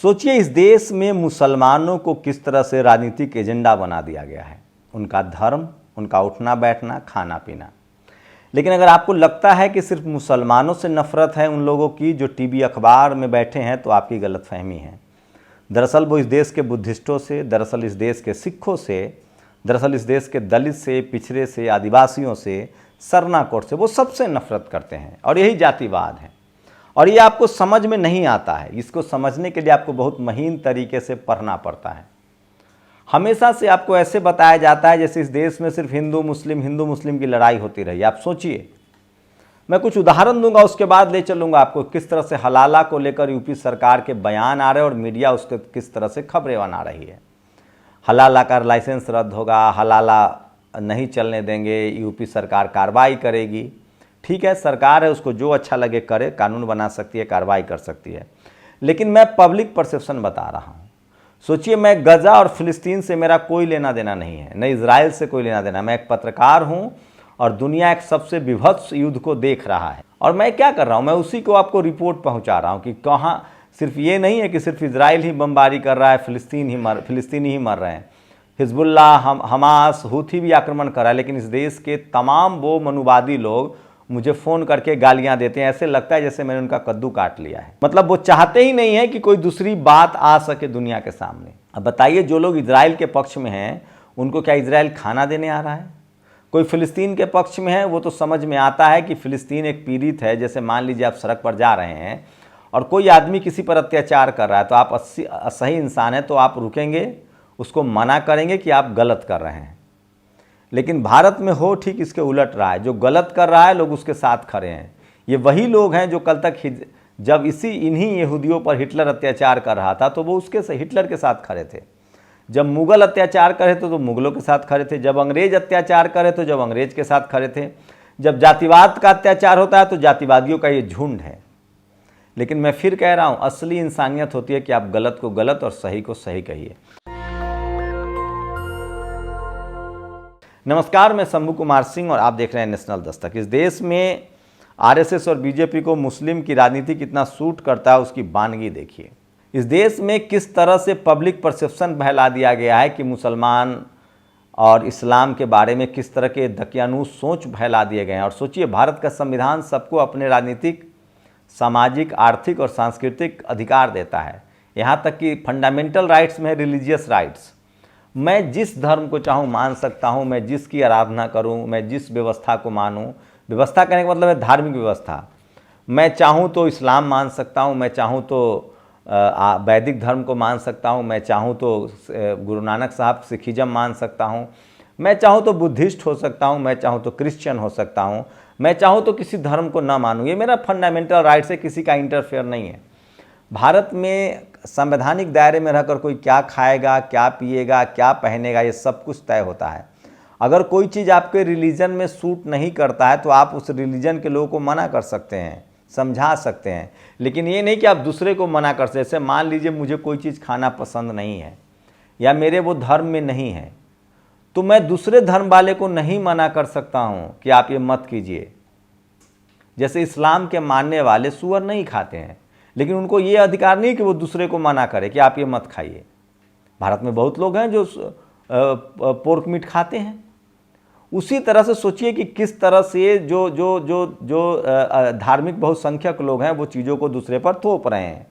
सोचिए इस देश में मुसलमानों को किस तरह से राजनीतिक एजेंडा बना दिया गया है, उनका धर्म, उनका उठना बैठना, खाना पीना। लेकिन अगर आपको लगता है कि सिर्फ मुसलमानों से नफरत है उन लोगों की जो टीवी अखबार में बैठे हैं, तो आपकी गलतफहमी है। दरअसल वो इस देश के बुद्धिस्टों से, दरअसल इस देश के सिखों से, दरअसल इस देश के दलित से, पिछड़े से, आदिवासियों से, सरनाकोट से, वो सबसे नफरत करते हैं और यही जातिवाद है। और ये आपको समझ में नहीं आता है। इसको समझने के लिए आपको बहुत महीन तरीके से पढ़ना पड़ता है। हमेशा से आपको ऐसे बताया जाता है जैसे इस देश में सिर्फ हिंदू मुस्लिम की लड़ाई होती रही। आप सोचिए, मैं कुछ उदाहरण दूंगा, उसके बाद ले चलूंगा आपको किस तरह से हलाला को लेकर यूपी सरकार के बयान आ रहे हैं और मीडिया उसके किस तरह से खबरें बना रही है। हलाला का लाइसेंस रद्द होगा, हलाला नहीं चलने देंगे, यूपी सरकार कार्रवाई करेगी। ठीक है, सरकार है, उसको जो अच्छा लगे करे, कानून बना सकती है, कार्रवाई कर सकती है। लेकिन मैं पब्लिक परसेप्शन बता रहा हूँ। सोचिए, मैं गजा और फिलिस्तीन से मेरा कोई लेना देना नहीं है, न इजराइल से कोई लेना देना। मैं एक पत्रकार हूँ और दुनिया एक सबसे विभत्स युद्ध को देख रहा है और मैं क्या कर रहा हूँ, मैं उसी को आपको रिपोर्ट पहुँचा रहा हूँ कि कहाँ सिर्फ ये नहीं है कि सिर्फ इजराइल ही बमबारी कर रहा है, फिलिस्तीनी ही मर रहे हैं, हिजबुल्लाह, हमास, हूथी भी आक्रमण कर रहा है। लेकिन इस देश के तमाम वो मनुवादी लोग मुझे फ़ोन करके गालियां देते हैं, ऐसे लगता है जैसे मैंने उनका कद्दू काट लिया है। मतलब वो चाहते ही नहीं है कि कोई दूसरी बात आ सके दुनिया के सामने। अब बताइए, जो लोग इजराइल के पक्ष में हैं उनको क्या इजराइल खाना देने आ रहा है? कोई फिलिस्तीन के पक्ष में है, वो तो समझ में आता है कि फिलिस्तीन एक पीड़ित है। जैसे मान लीजिए आप सड़क पर जा रहे हैं और कोई आदमी किसी पर अत्याचार कर रहा है, तो आप सही इंसान है तो आप रुकेंगे, उसको मना करेंगे कि आप गलत कर रहे हैं। लेकिन भारत में हो ठीक इसके उलट रहा है। जो गलत कर रहा है लोग उसके साथ खड़े हैं। ये वही लोग हैं जो कल तक जब इन्हीं यहूदियों पर हिटलर अत्याचार कर रहा था तो वो हिटलर के साथ खड़े थे। जब मुगल अत्याचार करे तो मुगलों के साथ खड़े थे। जब अंग्रेज अत्याचार करे तो जब अंग्रेज के साथ खड़े थे। जब जातिवाद का अत्याचार होता है तो जातिवादियों का ये झुंड है। लेकिन मैं फिर कह रहा हूँ, असली इंसानियत होती है कि आप गलत को गलत और सही को सही कहिए। नमस्कार, मैं शंभू कुमार सिंह और आप देख रहे हैं नेशनल दस्तक। इस देश में आरएसएस और बीजेपी को मुस्लिम की राजनीति कितना सूट करता है उसकी बानगी देखिए। इस देश में किस तरह से पब्लिक परसेप्शन फैला दिया गया है कि मुसलमान और इस्लाम के बारे में किस तरह के दकियानूस सोच फैला दिए गए हैं। और सोचिए, भारत का संविधान सबको अपने राजनीतिक, सामाजिक, आर्थिक और सांस्कृतिक अधिकार देता है। यहाँ तक कि फंडामेंटल राइट्स में है रिलीजियस राइट्स। मैं जिस धर्म को चाहूँ मान सकता हूँ, मैं जिसकी आराधना करूँ, मैं जिस व्यवस्था को मानूँ। व्यवस्था कहने का मतलब है धार्मिक व्यवस्था। मैं चाहूँ तो इस्लाम मान सकता हूँ, मैं चाहूँ तो वैदिक धर्म को मान सकता हूँ, मैं चाहूँ तो गुरु नानक साहब सिखिज्म मान सकता हूँ, मैं चाहूँ तो बुद्धिस्ट हो सकता हूँ, मैं चाहूँ तो क्रिश्चियन हो सकता हूँ, मैं चाहूँ तो किसी धर्म को ना मानूँ। ये मेरा फंडामेंटल राइट है, किसी का इंटरफेयर नहीं है। भारत में संवैधानिक दायरे में रहकर कोई क्या खाएगा, क्या पिएगा, क्या पहनेगा, ये सब कुछ तय होता है। अगर कोई चीज़ आपके रिलीजन में सूट नहीं करता है तो आप उस रिलीजन के लोगों को मना कर सकते हैं, समझा सकते हैं। लेकिन ये नहीं कि आप दूसरे को मना कर सकते। जैसे मान लीजिए मुझे कोई चीज़ खाना पसंद नहीं है या मेरे वो धर्म में नहीं है, तो मैं दूसरे धर्म वाले को नहीं मना कर सकता हूँ कि आप ये मत कीजिए। जैसे इस्लाम के मानने वाले सूअर नहीं खाते हैं, लेकिन उनको ये अधिकार नहीं कि वो दूसरे को मना करे कि आप ये मत खाइए। भारत में बहुत लोग हैं जो पोर्क मीट खाते हैं। उसी तरह से सोचिए कि किस तरह से जो धार्मिक बहुसंख्यक लोग हैं वो चीज़ों को दूसरे पर थोप रहे हैं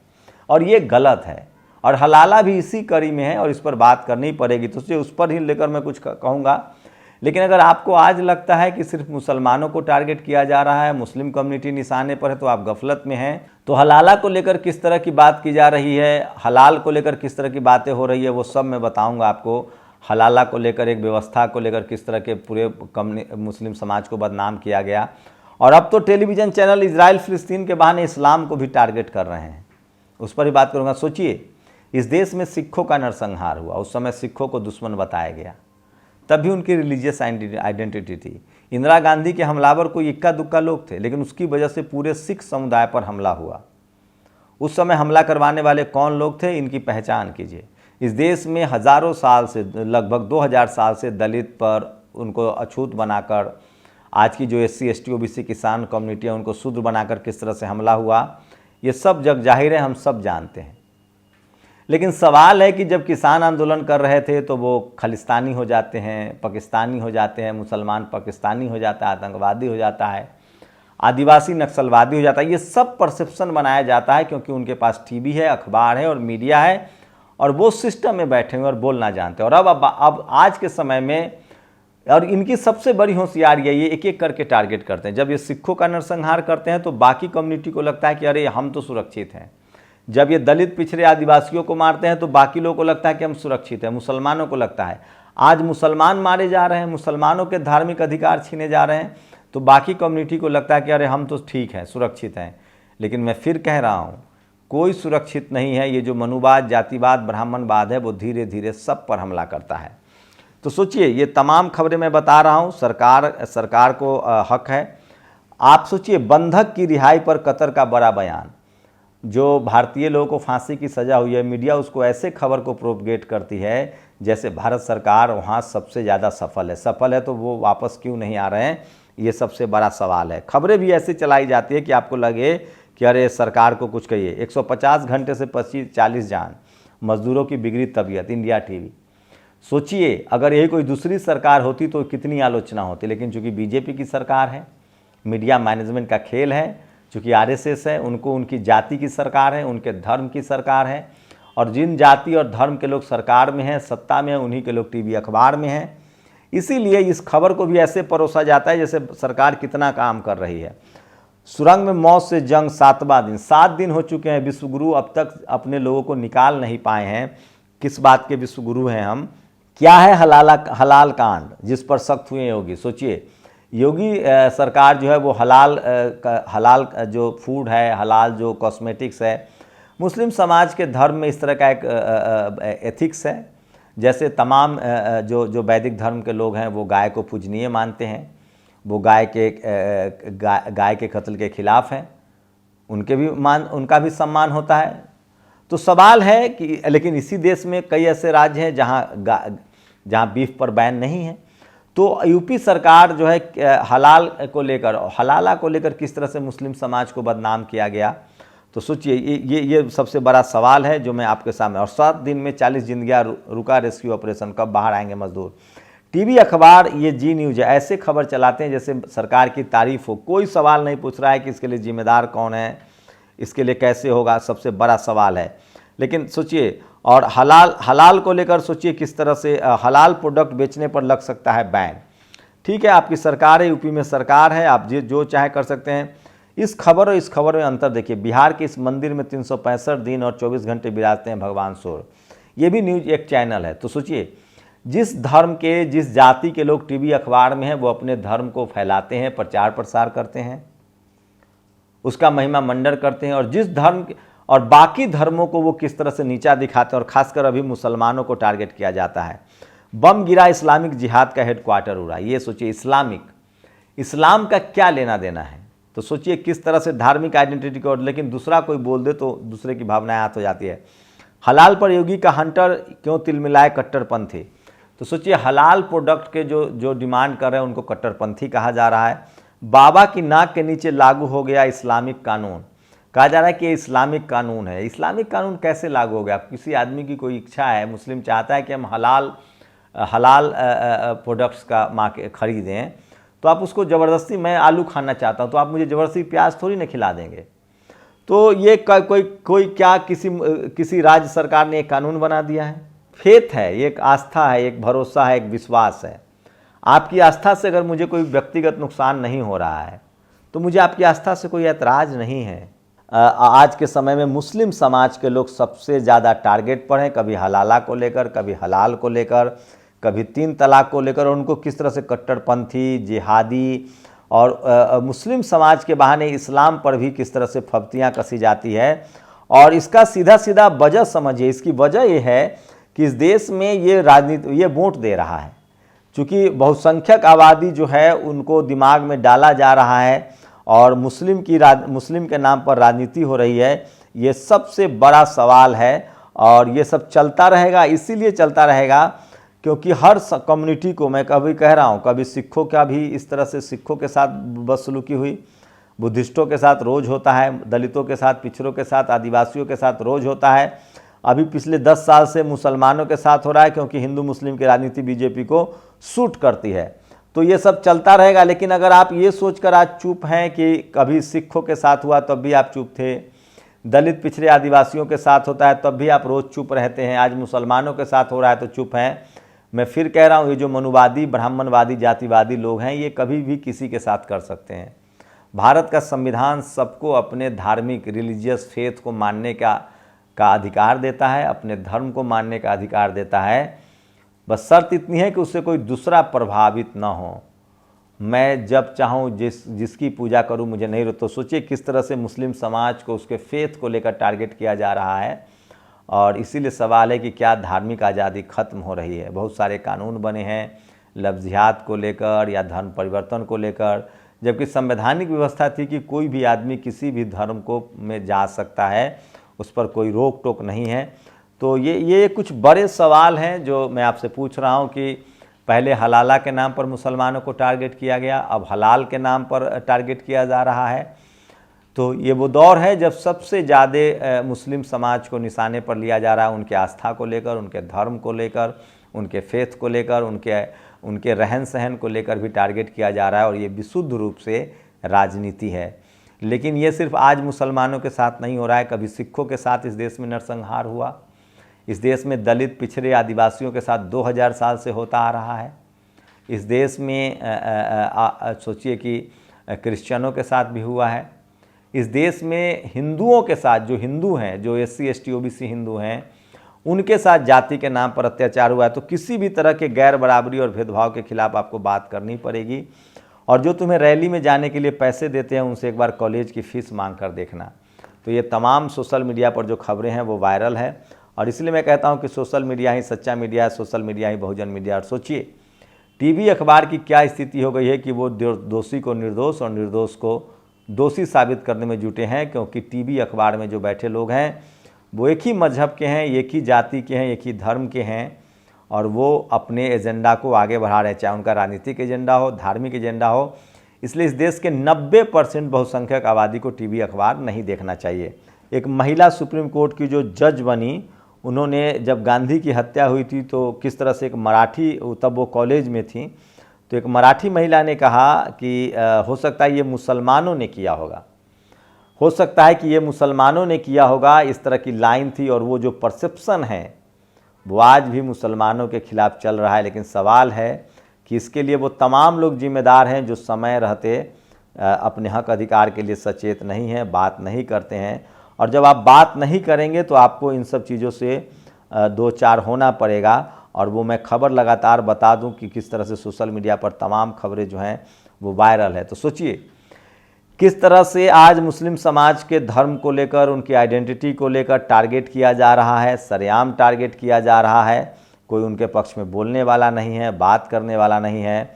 और ये गलत है। और हलाला भी इसी कड़ी में है और इस पर बात करनी पड़ेगी, तो उस पर ही लेकर मैं कुछ कहूँगा। लेकिन अगर आपको आज लगता है कि सिर्फ मुसलमानों को टारगेट किया जा रहा है, मुस्लिम कम्युनिटी निशाने पर है, तो आप गफलत में हैं। तो हलाला को लेकर किस तरह की बात की जा रही है, हलाल को लेकर किस तरह की बातें हो रही है, वो सब मैं बताऊंगा आपको। हलाला को लेकर, एक व्यवस्था को लेकर किस तरह के पूरे मुस्लिम समाज को बदनाम किया गया। और अब तो टेलीविज़न चैनल इजराइल फिलिस्तीन के बहाने इस्लाम को भी टारगेट कर रहे हैं, उस पर ही बात करूँगा। सोचिए, इस देश में सिखों का नरसंहार हुआ, उस समय सिखों को दुश्मन बताया गया, तब भी उनकी रिलीजियस आइडेंटिटी थी। इंदिरा गांधी के हमलावर कोई इक्का दुक्का लोग थे, लेकिन उसकी वजह से पूरे सिख समुदाय पर हमला हुआ। उस समय हमला करवाने वाले कौन लोग थे, इनकी पहचान कीजिए। इस देश में हज़ारों साल से, लगभग 2000 साल से दलित पर उनको अछूत बनाकर, आज की जो SC ST OBC किसान कम्युनिटी है उनको शूद्र बनाकर किस तरह से हमला हुआ, ये सब जग जाहिर है, हम सब जानते हैं। लेकिन सवाल है कि जब किसान आंदोलन कर रहे थे तो वो खालिस्तानी हो जाते हैं, पाकिस्तानी हो जाते हैं, मुसलमान पाकिस्तानी हो जाता है, आतंकवादी हो जाता है, आदिवासी नक्सलवादी हो जाता है। ये सब परसेप्शन बनाया जाता है क्योंकि उनके पास टीवी है, अखबार है और मीडिया है और वो सिस्टम में बैठे हुए और बोलना जानते हैं। और अब आज के समय में और इनकी सबसे बड़ी होशियारी है, ये एक एक करके टारगेट करते हैं। जब ये सिखों का नरसंहार करते हैं तो बाकी कम्युनिटी को लगता है कि अरे हम तो सुरक्षित हैं। जब ये दलित पिछड़े आदिवासियों को मारते हैं तो बाकी लोगों को लगता है कि हम सुरक्षित हैं। मुसलमानों को लगता है आज मुसलमान मारे जा रहे हैं, मुसलमानों के धार्मिक अधिकार छीने जा रहे हैं, तो बाकी कम्युनिटी को लगता है कि अरे हम तो ठीक हैं, सुरक्षित हैं। लेकिन मैं फिर कह रहा हूँ, कोई सुरक्षित नहीं है। ये जो मनुवाद, जातिवाद, ब्राह्मणवाद है वो धीरे धीरे सब पर हमला करता है। तो सोचिए, ये तमाम खबरें मैं बता रहा हूँ, सरकार को हक है। आप सोचिए, बंधक की रिहाई पर कतर का बड़ा बयान। जो भारतीय लोगों को फांसी की सज़ा हुई है, मीडिया उसको ऐसे खबर को प्रोपगेट करती है जैसे भारत सरकार वहाँ सबसे ज़्यादा सफल है तो वो वापस क्यों नहीं आ रहे हैं, ये सबसे बड़ा सवाल है। खबरें भी ऐसे चलाई जाती है कि आपको लगे कि अरे सरकार को कुछ कहिए। 150 घंटे से 25-40 जान, मजदूरों की बिगड़ी तबीयत, इंडिया टीवी। सोचिए, अगर यही कोई दूसरी सरकार होती तो कितनी आलोचना होती, लेकिन चूंकि बीजेपी की सरकार है, मीडिया मैनेजमेंट का खेल है, चूँकि आरएसएस है, उनको उनकी जाति की सरकार है, उनके धर्म की सरकार है, और जिन जाति और धर्म के लोग सरकार में हैं, सत्ता में हैं, उन्हीं के लोग टीवी अखबार में हैं। इसीलिए इस खबर को भी ऐसे परोसा जाता है जैसे सरकार कितना काम कर रही है। सुरंग में मौत से जंग 7वां दिन, 7 दिन हो चुके हैं। विश्वगुरु अब तक अपने लोगों को निकाल नहीं पाए हैं। किस बात के विश्वगुरु हैं हम? क्या है हलाल कांड जिस पर सख्त हुए योगी? सोचिए, योगी सरकार जो है वो हलाल जो फूड है, हलाल जो कॉस्मेटिक्स है, मुस्लिम समाज के धर्म में इस तरह का एक एथिक्स है। जैसे तमाम जो वैदिक धर्म के लोग हैं वो गाय को पूजनीय मानते हैं, वो गाय के कत्ल के खिलाफ हैं, उनका भी सम्मान होता है। तो सवाल है कि लेकिन इसी देश में कई ऐसे राज्य हैं जहाँ बीफ पर बैन नहीं है। तो यूपी सरकार जो है हलाला को लेकर किस तरह से मुस्लिम समाज को बदनाम किया गया, तो सोचिए ये सबसे बड़ा सवाल है जो मैं आपके सामने। और 7 दिन में 40 जिंदगियां रुका रेस्क्यू ऑपरेशन, कब बाहर आएंगे मजदूर? टीवी अखबार, ये जी न्यूज़ है, ऐसे खबर चलाते हैं जैसे सरकार की तारीफ हो। कोई सवाल नहीं पूछ रहा है कि इसके लिए जिम्मेदार कौन है, इसके लिए कैसे होगा, सबसे बड़ा सवाल है। लेकिन सोचिए, और हलाल को लेकर सोचिए किस तरह से हलाल प्रोडक्ट बेचने पर लग सकता है बैन। ठीक है, आपकी सरकार है, यूपी में सरकार है, आप जो चाहे कर सकते हैं। इस खबर और इस खबर में अंतर देखिए। बिहार के इस मंदिर में 365 दिन और 24 घंटे विराजते हैं भगवान सूर्य। ये भी न्यूज़ एक चैनल है। तो सोचिए, जिस धर्म के, जिस जाति के लोग टीवी अखबार में हैं वो अपने धर्म को फैलाते हैं, प्रचार प्रसार करते हैं, उसका महिमा मंडन करते हैं, और जिस धर्म और बाकी धर्मों को वो किस तरह से नीचा दिखाते हैं। और खासकर अभी मुसलमानों को टारगेट किया जाता है। बम गिरा, इस्लामिक जिहाद का हेडक्वार्टर उड़ा। ये सोचिए, इस्लाम का क्या लेना देना है? तो सोचिए किस तरह से धार्मिक आइडेंटिटी को, लेकिन दूसरा कोई बोल दे तो दूसरे की भावनाएं हाथ हो जाती है। हलाल पर योगी का हंटर क्यों तिलमिलाए कट्टरपंथी? तो सोचिए, हलाल प्रोडक्ट के जो डिमांड कर रहे हैं उनको कट्टरपंथी कहा जा रहा है। बाबा की नाक के नीचे लागू हो गया इस्लामिक कानून। कहा जा रहा है कि ये इस्लामिक कानून है। इस्लामिक कानून कैसे लागू हो गया? किसी आदमी की कोई इच्छा है, मुस्लिम चाहता है कि हम हलाल प्रोडक्ट्स का खरीदें, तो आप उसको ज़बरदस्ती, मैं आलू खाना चाहता हूँ तो आप मुझे ज़बरदस्ती प्याज थोड़ी ना खिला देंगे। तो ये कोई क्या किसी राज्य सरकार ने एक कानून बना दिया है? फेथ है, एक आस्था है, एक भरोसा है, एक विश्वास है। आपकी आस्था से अगर मुझे कोई व्यक्तिगत नुकसान नहीं हो रहा है तो मुझे आपकी आस्था से कोई ऐतराज़ नहीं है। आज के समय में मुस्लिम समाज के लोग सबसे ज़्यादा टारगेट पर हैं, कभी हलाला को लेकर, कभी हलाल को लेकर, कभी 3 तलाक को लेकर। उनको किस तरह से कट्टरपंथी, जिहादी और मुस्लिम समाज के बहाने इस्लाम पर भी किस तरह से फब्तियाँ कसी जाती है। और इसका सीधा सीधा वजह समझिए, इसकी वजह ये है कि इस देश में ये राजनीति, ये वोट दे रहा है। चूँकि बहुसंख्यक आबादी जो है उनको दिमाग में डाला जा रहा है और मुस्लिम के नाम पर राजनीति हो रही है। ये सबसे बड़ा सवाल है और ये सब चलता रहेगा। इसीलिए चलता रहेगा क्योंकि हर कम्युनिटी को, मैं कभी कह रहा हूँ, कभी सिखों का भी इस तरह से सिखों के साथ बदसलूकी हुई, बुद्धिस्टों के साथ रोज़ होता है, दलितों के साथ, पिछड़ों के साथ, आदिवासियों के साथ रोज़ होता है। अभी पिछले 10 साल से मुसलमानों के साथ हो रहा है, क्योंकि हिंदू मुस्लिम की राजनीति बीजेपी को सूट करती है। तो ये सब चलता रहेगा। लेकिन अगर आप ये सोचकर आज चुप हैं कि कभी सिखों के साथ हुआ तब भी आप चुप थे, दलित पिछड़े आदिवासियों के साथ होता है तब भी आप रोज़ चुप रहते हैं, आज मुसलमानों के साथ हो रहा है तो चुप हैं। मैं फिर कह रहा हूँ, ये जो मनुवादी, ब्राह्मणवादी, जातिवादी लोग हैं, ये कभी भी किसी के साथ कर सकते हैं। भारत का संविधान सबको अपने धार्मिक रिलीजियस फेथ को मानने का अधिकार देता है, अपने धर्म को मानने का अधिकार देता है। बस शर्त इतनी है कि उससे कोई दूसरा प्रभावित ना हो। मैं जब चाहूँ जिसकी पूजा करूँ, मुझे नहीं रोक। तो सोचिए किस तरह से मुस्लिम समाज को उसके फेथ को लेकर टारगेट किया जा रहा है। और इसीलिए सवाल है कि क्या धार्मिक आज़ादी खत्म हो रही है। बहुत सारे कानून बने हैं लफ्ज़ियात को लेकर या धर्म परिवर्तन को लेकर, जबकि संवैधानिक व्यवस्था थी कि कोई भी आदमी किसी भी धर्म को में जा सकता है, उस पर कोई रोक टोक नहीं है। तो ये कुछ बड़े सवाल हैं जो मैं आपसे पूछ रहा हूं कि पहले हलाला के नाम पर मुसलमानों को टारगेट किया गया, अब हलाल के नाम पर टारगेट किया जा रहा है। तो ये वो दौर है जब सबसे ज़्यादा मुस्लिम समाज को निशाने पर लिया जा रहा है, उनके आस्था को लेकर, उनके धर्म को लेकर, उनके फेथ को लेकर, उनके रहन सहन को लेकर भी टारगेट किया जा रहा है। और ये विशुद्ध रूप से राजनीति है। लेकिन ये सिर्फ आज मुसलमानों के साथ नहीं हो रहा है, कभी सिखों के साथ इस देश में नरसंहार हुआ। इस देश में दलित पिछड़े आदिवासियों के साथ 2000 साल से होता आ रहा है। इस देश में सोचिए कि क्रिश्चियनों के साथ भी हुआ है। इस देश में हिंदुओं के साथ, जो हिंदू हैं, जो SC ST OBC हिंदू हैं, उनके साथ जाति के नाम पर अत्याचार हुआ है। तो किसी भी तरह के गैर बराबरी और भेदभाव के खिलाफ आपको बात करनी पड़ेगी। और जो तुम्हें रैली में जाने के लिए पैसे देते हैं, उनसे एक बार कॉलेज की फ़ीस मांग कर देखना। तो ये तमाम सोशल मीडिया पर जो खबरें हैं वो वायरल है। और इसलिए मैं कहता हूं कि सोशल मीडिया ही सच्चा मीडिया है, सोशल मीडिया ही बहुजन मीडिया। और सोचिए टीवी अखबार की क्या स्थिति हो गई है कि वो दोषी को निर्दोष और निर्दोष को दोषी साबित करने में जुटे हैं। क्योंकि टीवी अखबार में जो बैठे लोग हैं वो एक ही मजहब के हैं, एक ही जाति के हैं, एक ही धर्म के हैं, और वो अपने एजेंडा को आगे बढ़ा रहे हैं, चाहे उनका राजनीतिक एजेंडा हो, धार्मिक एजेंडा हो। इसलिए इस देश के 90% बहुसंख्यक आबादी को टीवी अखबार नहीं देखना चाहिए। एक महिला सुप्रीम कोर्ट की जो जज बनी, उन्होंने जब गांधी की हत्या हुई थी तो किस तरह से एक मराठी, तब वो कॉलेज में थी, तो एक मराठी महिला ने कहा कि हो सकता है ये मुसलमानों ने किया होगा, हो सकता है कि ये मुसलमानों ने किया होगा, इस तरह की लाइन थी। और वो जो परसेप्शन है वो आज भी मुसलमानों के खिलाफ चल रहा है। लेकिन सवाल है कि इसके लिए वो तमाम लोग जिम्मेदार हैं जो समय रहते अपने हक अधिकार के लिए सचेत नहीं हैं, बात नहीं करते हैं। और जब आप बात नहीं करेंगे तो आपको इन सब चीज़ों से दो चार होना पड़ेगा। और वो मैं खबर लगातार बता दूं कि किस तरह से सोशल मीडिया पर तमाम खबरें जो हैं वो वायरल है। तो सोचिए किस तरह से आज मुस्लिम समाज के धर्म को लेकर, उनकी आइडेंटिटी को लेकर टारगेट किया जा रहा है, सरेआम टारगेट किया जा रहा है। कोई उनके पक्ष में बोलने वाला नहीं है, बात करने वाला नहीं है।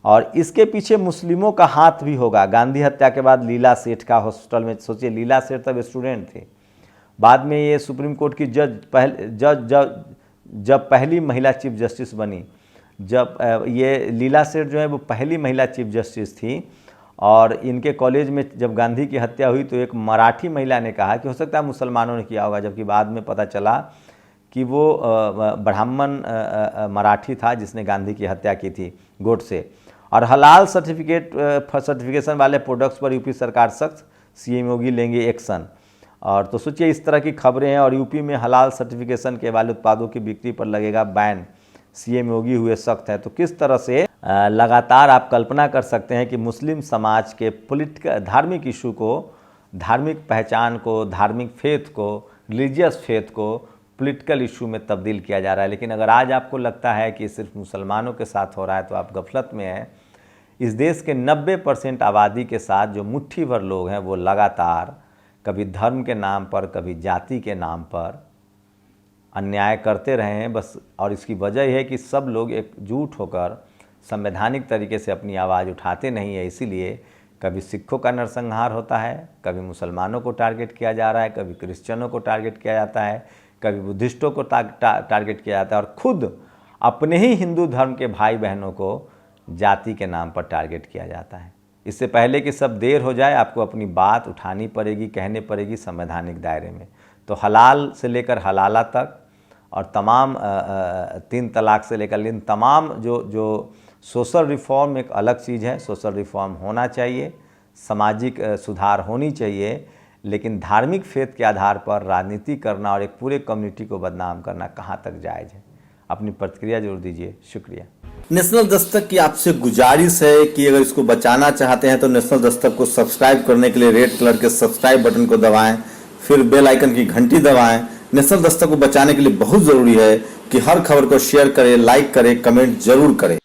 और इसके पीछे मुस्लिमों का हाथ भी होगा। गांधी हत्या के बाद लीला सेठ का हॉस्पिटल में, सोचिए लीला सेठ तब स्टूडेंट थे, बाद में ये सुप्रीम कोर्ट की जब पहली महिला चीफ जस्टिस बनी, जब ये लीला सेठ जो है वो पहली महिला चीफ जस्टिस थी। और इनके कॉलेज में जब गांधी की हत्या हुई तो एक मराठी महिला ने कहा कि हो सकता है मुसलमानों ने किया होगा, जबकि बाद में पता चला कि वो ब्राह्मण मराठी था जिसने गांधी की हत्या की थी, गोडसे। और हलाल सर्टिफिकेशन वाले प्रोडक्ट्स पर यूपी सरकार सख्त, CM योगी लेंगे एक्शन। और तो सोचिए इस तरह की खबरें हैं। और यूपी में हलाल सर्टिफिकेशन के वाले उत्पादों की बिक्री पर लगेगा बैन, CM योगी हुए सख्त है। तो किस तरह से लगातार आप कल्पना कर सकते हैं कि मुस्लिम समाज के पॉलिटिकल धार्मिक इशू को, धार्मिक पहचान को, धार्मिक फेथ को, रिलीजियस फेथ को पॉलिटिकल इशू में तब्दील किया जा रहा है। लेकिन अगर आज आपको लगता है कि सिर्फ मुसलमानों के साथ हो रहा है तो आप गफलत में हैं। इस देश के 90% आबादी के साथ जो मुट्ठी भर लोग हैं वो लगातार कभी धर्म के नाम पर, कभी जाति के नाम पर अन्याय करते रहे हैं बस। और इसकी वजह है कि सब लोग एकजुट होकर संवैधानिक तरीके से अपनी आवाज़ उठाते नहीं है। इसीलिए कभी सिखों का नरसंहार होता है, कभी मुसलमानों को टारगेट किया जा रहा है, कभी क्रिश्चियनों को टारगेट किया जाता है, कभी बुद्धिस्टों को टारगेट किया जाता है, और खुद अपने ही हिंदू धर्म के भाई बहनों को जाति के नाम पर टारगेट किया जाता है। इससे पहले कि सब देर हो जाए, आपको अपनी बात उठानी पड़ेगी, कहनी पड़ेगी संवैधानिक दायरे में। तो हलाल से लेकर हलाला तक और तमाम 3 तलाक से लेकर, लेकिन तमाम जो सोशल रिफॉर्म एक अलग चीज़ है। सोशल रिफॉर्म होना चाहिए, सामाजिक सुधार होनी चाहिए, लेकिन धार्मिक फेथ के आधार पर राजनीति करना और एक पूरे कम्युनिटी को बदनाम करना कहाँ तक जायज़ है? अपनी प्रतिक्रिया जरूर दीजिए। शुक्रिया। नेशनल दस्तक की आपसे गुजारिश है कि अगर इसको बचाना चाहते हैं तो नेशनल दस्तक को सब्सक्राइब करने के लिए रेड कलर के सब्सक्राइब बटन को दबाएं, फिर बेल आइकन की घंटी दबाएं। नेशनल दस्तक को बचाने के लिए बहुत ज़रूरी है कि हर खबर को शेयर करें, लाइक करें, कमेंट जरूर करें।